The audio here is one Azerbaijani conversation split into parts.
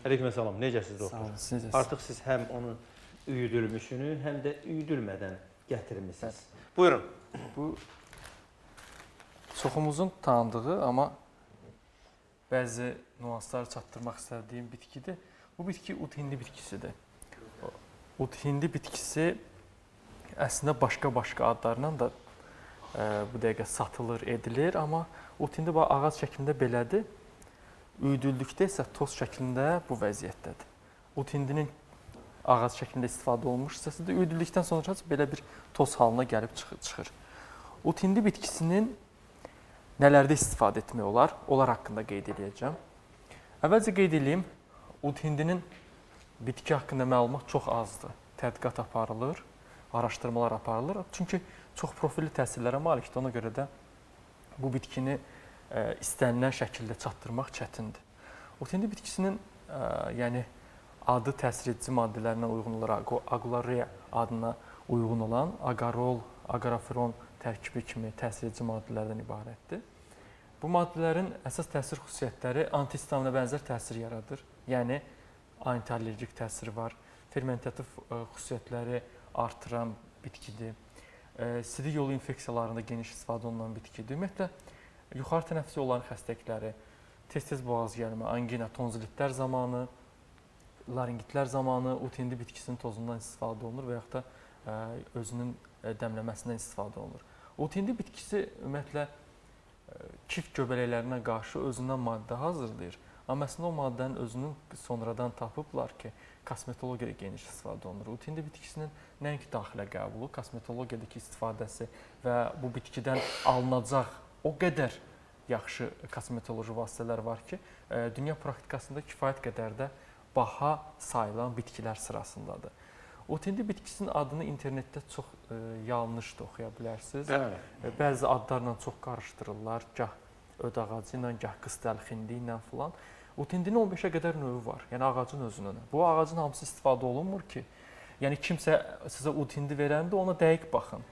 Aleykümselam. Necəsiz Sağ doktor? olun, siz necəsiz? Artıq siz həm onu üyüdülmüşünü, həm də üyüdülmədən gətirmisiniz. Buyurun. Bu çoxumuzun tanıdığı, amma bəzi nüansları çatdırmaq istədiyim bitkidir. Bu bitki ud hindi bitkisidir. Ud hindi bitkisi əslində başqa-başqa adlarla da bu dəqiqə satılır, edilir, amma ud hindi ağac şəklində belədir. Üyüdüldükdə isə toz şəklində bu vəziyyətdədir. Ud hindinin ağac şəklində istifadə olunmuş hissəsidir. Üyüdüldükdən sonra belə bir toz halına gəlib çıxır. Ud hindi bitkisinin nələrdə istifadə etmək olar? Onlar haqqında qeyd edəcəm. Əvvəlcə qeyd edeyim, ud hindinin bitki haqqında məlumat çox azdır. Tədqiqat aparılır, araşdırmalar aparılır. Çünki çox profilli təsirlərə malikdir. Ona görə də bu bitkini istənilən şəkildə çatdırmaq çətindir. Ud hindi bitkisinin yəni adı təsir edici maddələrinə uyğun olaraq Aglarea adına uyğun olan agarol, agaraferon tərkibi kimi təsir edici maddələrdən ibarətdir. Bu maddələrin əsas təsir xüsusiyyətləri antihistaminə bənzər təsir yaradır. Yəni antiallergik təsiri var, fermentativ xüsusiyyətləri artıran bitkidir. Sidik yolu infeksiyalarında geniş istifadə olunan bitkidir. Ümumiyyətlə yuxarı tənəffüs yollarının xəstəlikləri, tez-tez boğaz gəlmə, angina, tonzilitlər zamanı, laringitlər zamanı ud hindi bitkisinin tozundan istifadə olunur və yaxud da özünün dəmləməsindən istifadə olunur. Ud hindi bitkisi ümumiyyətlə kif göbələklərinə qarşı özündən maddə hazırlayır. Amma əslində o maddənin özünün sonradan tapıblar ki, kosmetologiyada geniş istifadə olunur. Ud hindi bitkisinin nəinki daxilə qəbulu, kosmetologiyadakı istifadəsi və bu bitkidən alınacaq o qədər yaxşı kosmetoloji vasitələr var ki, dünya praktikasında kifayət qədər də baha sayılan bitkilər sırasındadır. Ud hindi bitkisinin adını internetdə çox yanlış da oxuya bilərsiniz. Bəzi adlarla çox qarışdırırlar. Gah öd ağacı ilə, gah qıstəlxindi ilə filan. Ud hindinin 15-ə qədər növü var. Yəni ağacın özünün. Bu ağacın hamısı istifadə olunmur ki, yəni kimsə sizə ud hindi verəndə ona dəqiq baxın.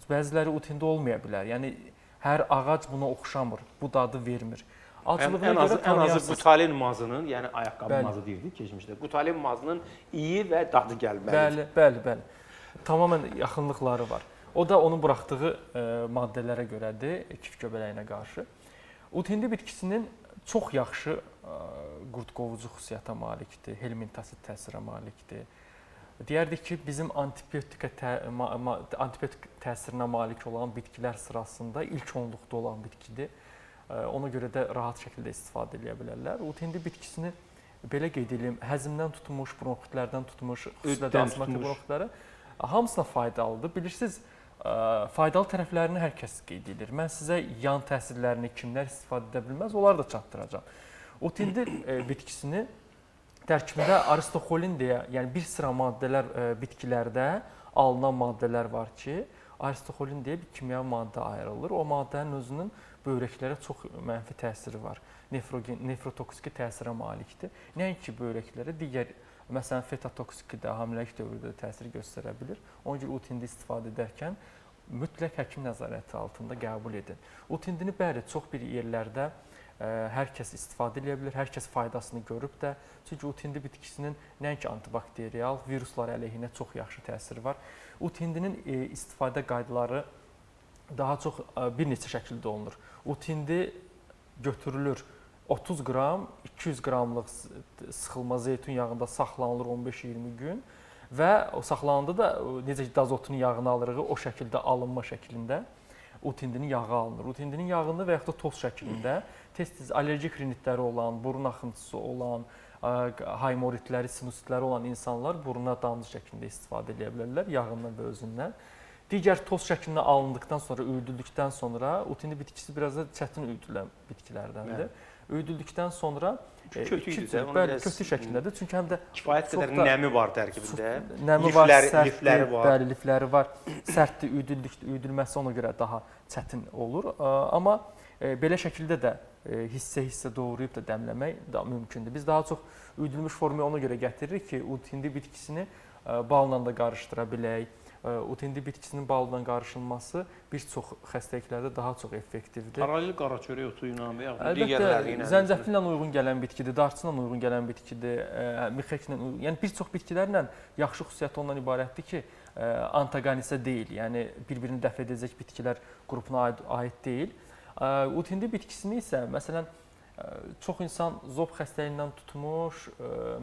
Bəziləri ud hindi olmaya bilər. Yəni hər ağac buna oxşamır. Bu dadı vermir. Ən azı qutalin mazının, yəni ayaqqabı mazı deyirdik keçmişdə. Qutalin mazının iyi və dadı gəlməlidir. Bəli. Tamamilə yaxınlıqları var. O da onun buraxdığı maddələrə görədir, kif göbələyinə qarşı. Ud hindi bitkisinin çox yaxşı qurd qovucu xüsusiyyətə malikdir, helmintasid təsirə malikdir. Deyərdik ki, bizim antibiotik təsirinə malik olan bitkilər sırasında ilk onluqda olan bitkidir. Ona görə də rahat şəkildə istifadə edə bilərlər. Ud hindi bitkisini belə qeyd edeyim, həzmdən tutmuş, bronxitlərdən tutmuş, xüsusilə də asmatik bronxitlərə hamısına faydalıdır. Bilirsiniz, faydalı tərəflərini hər kəs qeyd edir. Mən sizə yan təsirlərini kimlər istifadə edə bilməz, onları da çatdıracağam. Ud hindi bitkisini tərkibində aristoxolin deyə, yəni bir sıra maddələr bitkilərdə alınan maddələr var ki, aristoxolin deyə bir kimyəvi maddə ayrılır. O maddənin özünün böyrəklərə çox mənfi təsiri var. Nefrotoksiki təsirə malikdir. Nəinki böyrəklərə, digər, məsələn, fetotoksiki də hamiləlik dövründə təsir göstərə bilir. Ona görə ud hindi istifadə edərkən mütləq həkim nəzarəti altında qəbul edin. Ud hindini bəli, çox bir yerlərdə hər kəs istifadə edə bilir, hər kəs faydasını görüb də. Çünki ud hindi bitkisinin nəinki antibakteriyal, viruslar əleyhinə çox yaxşı təsiri var. Ud hindinin istifadə qaydaları daha çox bir neçə şəkildə olunur. Ud hindi götürülür 30 qram, 200 qramlıq sıxılma zeytun yağında saxlanılır 15-20 gün və o saxlananda da necə ki, dazotun yağını alırıq, o şəkildə alınma şəklində ud hindinin yağı alınır. Ud hindinin yağını və yaxud da toz şəklində tez-tez allergik rinitləri olan, burun axıntısı olan, haimoritləri, sinusitləri olan insanlar buruna damcı şəklində istifadə edə bilərlər yağından və özündən. Digər toz şəklində alındıqdan sonra, üyüdüldükdən sonra ud hindi bitkisi biraz da çətin üyüdülən bitkilərdəndir. Üyüdüldükdən sonra kötü şəklindədir. Çünki həm də kifayət qədər nəmi var tərkibində. Nəmi var, lifləri var. Bəli, lifləri var. Sərtdir, üyüdülməsi ona görə daha çətin olur. Amma belə şəkildə də hissə-hissə doğrayıb da dəmləmək da mümkündür. Biz daha çox üyüdülmüş formu ona görə gətiririk ki, ud hindi bitkisini balla da qarışdıra bilək, Ut-hindi bitkisinin baldan qarışılması bir çox xəstəliklərdə daha çox effektivdir. Paralel qara çörək otu ilə və yaxud Əlbəttə, digərləri ilə. zəncəfillə uyğun gələn bitkidir, darçınla uyğun gələn bitkidir, mixeklə uyğun. Yəni bir çox bitkilərlə yaxşı xüsusiyyəti ondan ibarətdir ki, antagonistə deyil, yəni bir-birini dəf edəcək bitkilər qrupuna aid deyil. Ut-hindi bitkisini isə məsələn çox insan zob xəstəliyindən tutmuş,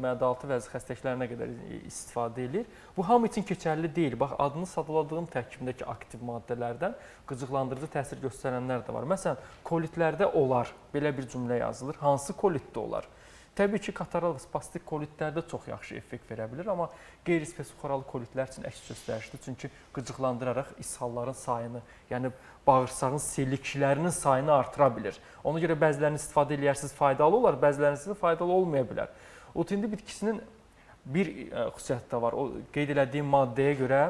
məədaltı vəzi xəstəliklərinə qədər istifadə edir. Bu hamı üçün keçərli deyil. Bax, adını sadaladığım tərkibindəki aktiv maddələrdən qıcıqlandırıcı təsir göstərənlər də var. Məsələn, kolitlərdə olar, belə bir cümlə yazılır. Hansı kolitdə olar? Təbii ki, kataral və spastik kolitlərdə çox yaxşı effekt verə bilir, amma qeyri-spesifik kolitlər üçün əks göstərişdir. Çünki qıcıqlandıraraq ishalların sayını, yəni bağırsağın selliklərinin sayını artıra bilir. Ona görə bəzilərini istifadə edərsiniz faydalı olar, bəzilərinin faydalı olmaya bilər. Ut-hindi bitkisinin bir xüsusiyyəti də var. O qeyd etdiyim maddəyə görə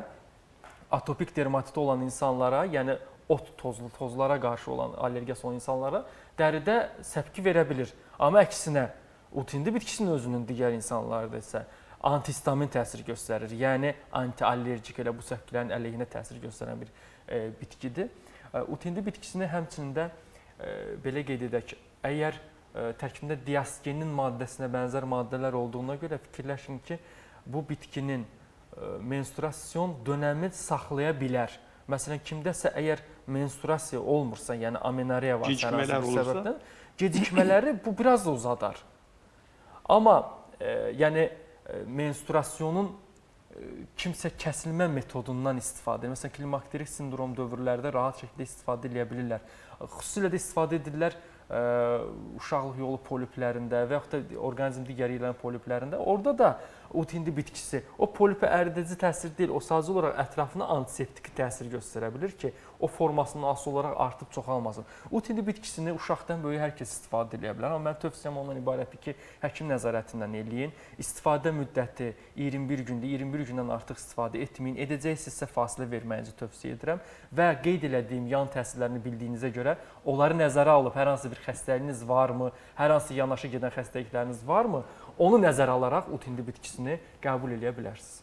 atopik dermatiti olan insanlara, yəni ot tozlara qarşı olan allergiyası olan insanlara dəridə səpki verə bilir. Amma əksinə ut-hindi bitkisinin özünün digər insanlarda isə antihistamin təsir göstərir. Yəni antiallergik elə bu səpkilərin əleyhinə təsir göstərən bir bitkidir. Ut-hindi bitkisini həmçinin də belə qeyd edək, əgər tərkibində diasgenin maddəsinə bənzər maddələr olduğuna görə fikirləşin ki, bu bitkinin menstruasiyon dönəmi saxlaya bilər. Məsələn, kimdəsə əgər menstruasiya olmursa, yəni amenorreya varsa, hər hansı bir səbəbdən, gecikmələri bu biraz da uzadar. Amma yəni menstruasyonun kimsə kəsilmə metodundan istifadə edir. Məsələn, klimakterik sindrom dövrlərdə rahat şəkildə istifadə edə bilirlər. Xüsusilə də istifadə edirlər uşaqlıq yolu poliplərində və yaxud da orqanizm digər yerlərin poliplərində. Orada da ut-hindi bitkisi o polipə əridici təsir deyil, o sadəcə olaraq ətrafına antiseptik təsir göstərə bilir ki, o formasının asılı olaraq artıb çoxalmasın. Ut-hindi bitkisini uşaqdan böyük hər kəs istifadə edə bilər, amma mənim tövsiyəm ondan ibarətdir ki, həkim nəzarətindən eləyin. İstifadə müddəti 21 gündür, 21 gündən artıq istifadə etməyin. Edəcəksinizsə fasilə verməyinizi tövsiyə edirəm və qeyd etdiyim yan təsirlərini bildiyinizə görə onları nəzərə alıb hər hansı bir xəstəliyiniz varmı, hər hansı yanaşı gedən xəstəlikləriniz varmı, onu nəzərə alaraq ut-hindi bitkisini qəbul edə bilərsiniz.